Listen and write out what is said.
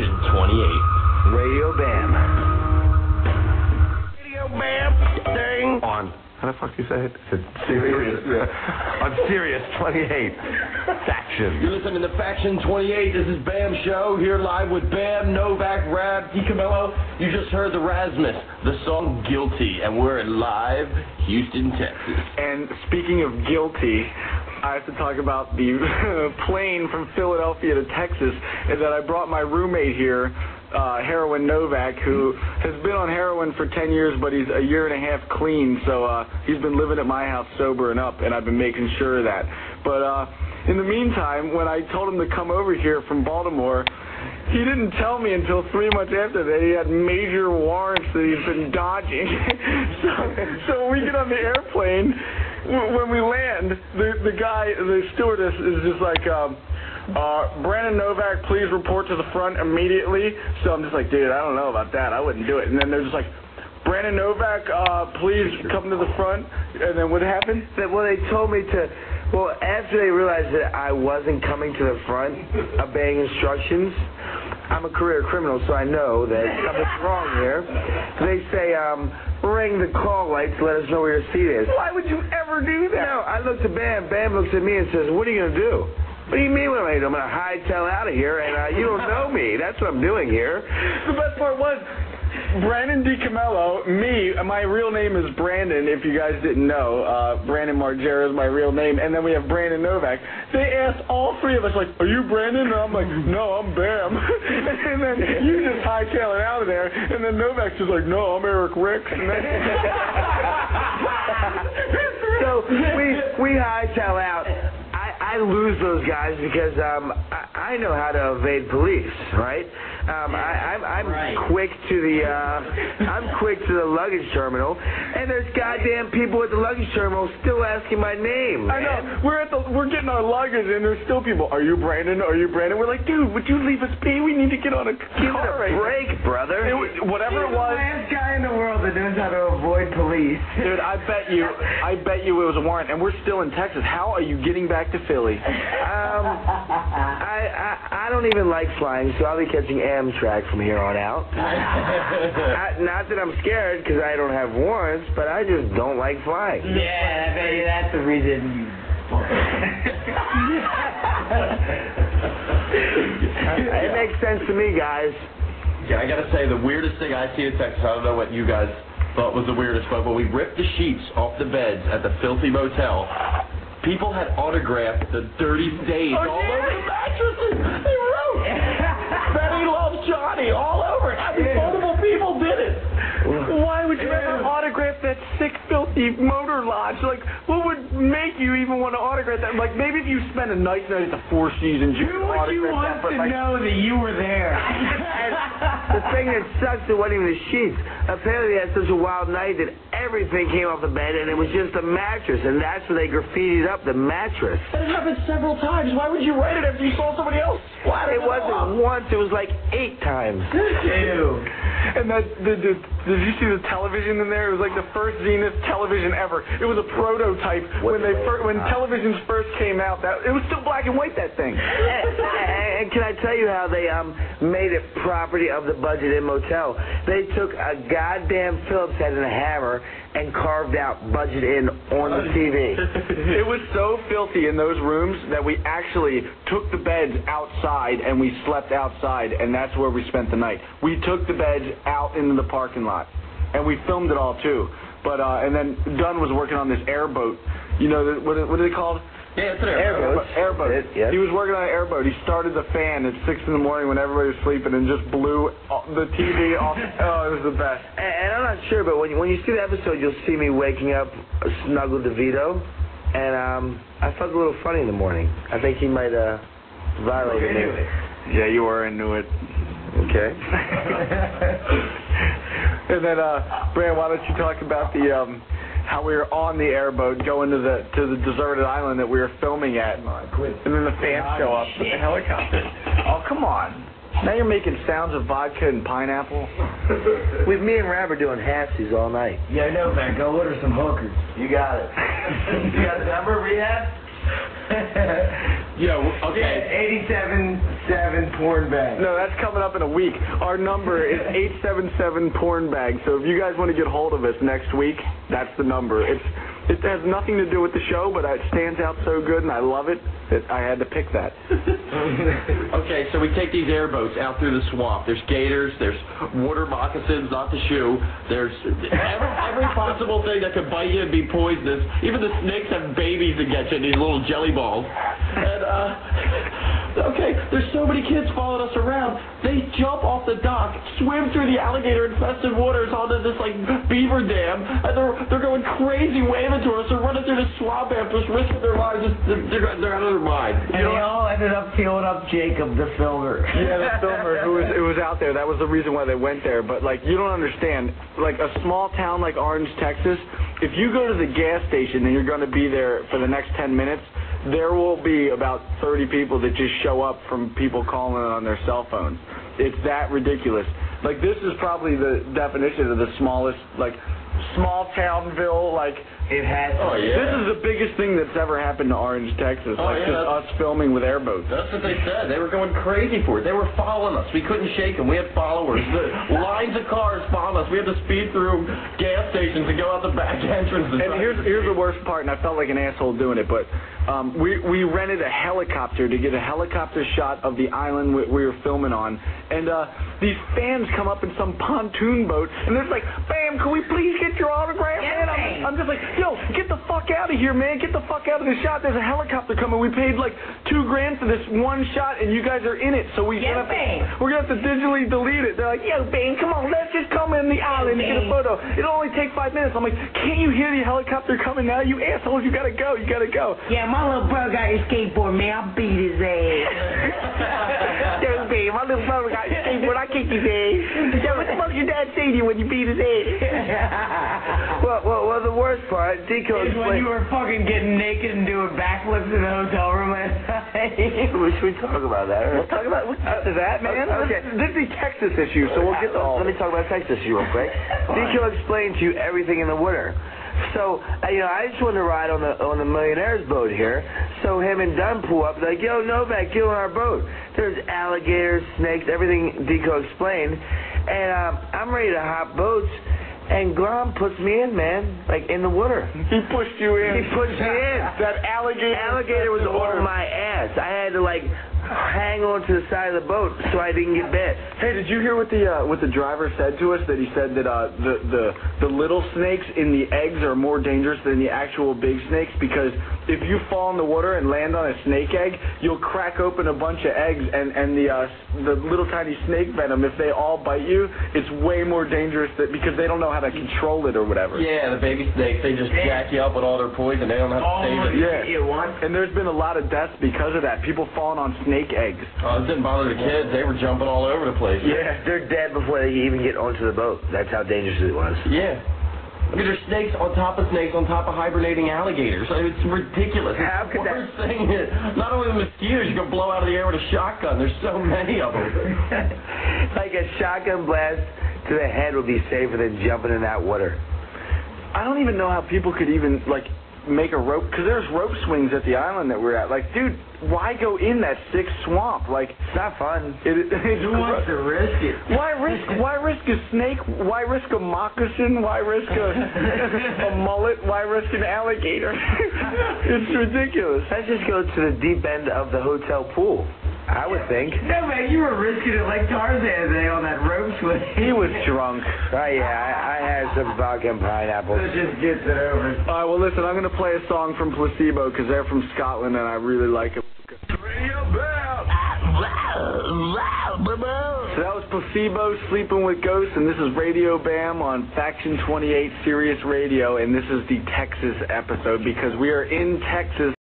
Faction 28. Radio Bam. Radio Bam. Ding. On. How the fuck you say it? Sirius. Yeah. On Sirius 28. Faction. You're listening to Faction 28. This is Bam Show, here live with Bam, Novak, Rab, DiCamillo. You just heard the Rasmus, the song Guilty, and we're live, Houston, Texas. And speaking of guilty, I have to talk about the plane from Philadelphia to Texas, and that I brought my roommate here, Heroin Novak, who has been on heroin for 10 years, but he's a year and a half clean, so he's been living at my house sobering up, and I've been making sure of that. But in the meantime, when I told him to come over here from Baltimore, he didn't tell me until 3 months after that he had major warrants that he's been dodging. So when we get on the airplane, when we land, the stewardess is just like, Brandon Novak, please report to the front immediately. So I'm just like, dude, I don't know about that. I wouldn't do it. And then they're just like, Brandon Novak, please come to the front. And then what happened? Well, they told me to. Well, after they realized that I wasn't coming to the front, obeying instructions, I'm a career criminal, so I know that something's wrong here. They say, ring the call lights to let us know where your seat is. Why would you ever do that? No, I looked at Bam. Bam looks at me and says, what are you going to do? What do you mean what am I going to do? I'm going to hightail out of here, and you don't know me. That's what I'm doing here. The best part was, Brandon DiCamillo, me, my real name is Brandon, if you guys didn't know. Brandon Margera is my real name. And then we have Brandon Novak. They asked all three of us, like, are you Brandon? And I'm like, no, I'm Bam. And then you just hightail it out of there. And then Novak's just like, no, I'm Eric Ricks. And then so we hightail out. I lose those guys because I know how to evade police, right? I'm quick to the luggage terminal, and there's goddamn people at the luggage terminal still asking my name. I know. We're getting our luggage, and there's still people. Are you Brandon? Are you Brandon? We're like, dude, would you leave us be? We need to get on a car. Give it a break, brother. Whatever it was. The last guy in the world that knows how to avoid police. Dude, I bet you it was a warrant, and we're still in Texas. How are you getting back to Philly? I don't even like flying, so I'll be catching Amtrak from here on out. Not that I'm scared because I don't have warrants, but I just don't like flying. Yeah, I bet you that's the reason. It makes sense to me, guys. Yeah, I gotta say, the weirdest thing I see in Texas, I don't know what you guys thought was the weirdest, but when we ripped the sheets off the beds at the filthy motel, people had autographed the dirty stains all over the mattresses. They wrote, Betty loves Johnny all over it. I mean, multiple people did it. Why would you ever autograph that sick, filthy motor lodge? Like, what would make you even want to autograph that? Like, maybe if you spent a nice night at the Four Seasons, you could autograph you want that. But to know that you were there? And the thing that sucks, it wasn't even the sheets. Apparently, they had such a wild night that everything came off the bed, and it was just a mattress, and that's where they graffitied up the mattress. That happened several times. Why would you write it after you saw somebody else splatter It wasn't once, it was like 8 times. Ew. And did you see the television in there? It was like the first Zenith television ever. It was a prototype when televisions first came out. It was still black and white, that thing. And can I tell you how they made it property of the Budget Inn Motel? They took a goddamn Phillips head and a hammer and carved out Budget Inn on the TV. It was so filthy in those rooms that we actually took the beds outside and we slept outside, and that's where we spent the night. We took the beds out into the parking lot, and we filmed it all too. But and then Dunn was working on this airboat. You know, what are they called? Yeah, it's an airboat. Airboat. Yes. He was working on an airboat. He started the fan at 6 in the morning when everybody was sleeping and just blew the TV off. Oh, it was the best. And I'm not sure, but when you see the episode, you'll see me waking up snuggled to Vito, and I felt a little funny in the morning. I think he might violate me. Yeah, you were into it. Okay. And then, Brand, why don't you talk about the how we were on the airboat going to the deserted island that we were filming at, and then the fans show up with the helicopter. Oh, come on. Now you're making sounds of vodka and pineapple. Me and Rab are doing halfsies all night. Yeah, I know, man. Go order some hookers. You got it. You got a number, Rehab? Okay. 87.7 porn bag. No, that's coming up in a week. Our number is 877 porn bag. So if you guys want to get hold of us next week, that's the number. It has nothing to do with the show, but it stands out so good, and I love it that I had to pick that. Okay, so we take these airboats out through the swamp. There's gators, there's water moccasins, not the shoe. There's every possible thing that could bite you and be poisonous. Even the snakes have babies that get you in these little jelly balls. And, okay, there's so many kids following us around. They jump off the dock, swim through the alligator-infested waters onto this, beaver dam, and they're going crazy waving to us. They're running through the swamp after us, risking their lives. They're out of their mind. And they all ended up feeling up Jacob, the filmer. Yeah, the filmer who was out there. That was the reason why they went there. But, you don't understand. A small town like Orange, Texas, if you go to the gas station and you're going to be there for the next 10 minutes, there will be about 30 people that just show up from people calling on their cell phones. It's that ridiculous. This is probably the definition of the smallest, small townville, It has. Oh, yeah. This is the biggest thing that's ever happened to Orange, Texas. Just us filming with airboats. That's what they said. They were going crazy for it. They were following us. We couldn't shake them. We had followers. The lines of cars following us. We had to speed through gas stations and go out the back entrance. And here's the worst part, and I felt like an asshole doing it, but we rented a helicopter to get a helicopter shot of the island we were filming on, and these fans come up in some pontoon boat, and they're like, "Bam, can we please get your autograph?" Yeah, man, I'm just like, "Yo, get the fuck out of here, man! Get the fuck out of the shot! There's a helicopter coming. We paid $2,000 for this one shot, and you guys are in it, so we're gonna have to digitally delete it." They're like, "Yo, Bam, come on, let's just come in the island and get a photo. It'll only take 5 minutes." I'm like, "Can't you hear the helicopter coming now? You assholes! You gotta go! You gotta go!" Yeah, my little brother got his skateboard, man. I beat his ass. Yo, babe, my little brother got his skateboard. I kicked his ass. Yo, what the fuck your dad say to you when you beat his ass? Well, the worst part, Deco is when you were fucking getting naked and doing backflips in the hotel room last night. Should we talk about that? We'll talk about that, man. Okay. This is a Texas issue, so we'll get to all. Let me talk about Texas issue real quick. Deco explained to you everything in the water. So, I just wanted to ride on the millionaire's boat here. So him and Dunn pull up, like, "Yo, Novak, get on our boat." There's alligators, snakes, everything Deco explained. And I'm ready to hop boats. And Grom puts me in, man, in the water. He pushed you in. He pushed me in. That alligator was on my ass. I had to, hang on to the side of the boat so I didn't get bit. Hey, did you hear what the driver said to us? That he said that the little snakes in the eggs are more dangerous than the actual big snakes, because if you fall in the water and land on a snake egg, you'll crack open a bunch of eggs, and the little tiny snake venom, if they all bite you, it's way more dangerous because they don't know how to control it or whatever. Yeah, the baby snakes, they just jack you up with all their poison. They don't have to save it. Yeah. And there's been a lot of deaths because of that. People falling on snake eggs. Oh, it didn't bother the kids. They were jumping all over the place. Yeah, they're dead before they even get onto the boat. That's how dangerous it was. Yeah. I mean, there's snakes on top of hibernating alligators. I mean, it's ridiculous. How could that? Worst thing is, not only the mosquitoes, you can blow out of the air with a shotgun. There's so many of them. A shotgun blast to the head would be safer than jumping in that water. I don't even know how people could even, make a rope, because there's rope swings at the island that we're at. Dude, why go in that thick swamp? It's not fun. Who wants to risk it? Why risk a snake? Why risk a moccasin? Why risk a mullet? Why risk an alligator? It's ridiculous. Let's just go to the deep end of the hotel pool, I would think. No, man, you were risking it like Tarzan today on that rope swing. He was drunk. I had some vodka and pineapples. It just gets it over. All right, well, listen, I'm going to play a song from Placebo because they're from Scotland and I really like them. So that was Placebo, Sleeping with Ghosts, and this is Radio Bam on Faction 28 Sirius Radio, and this is the Texas episode because we are in Texas.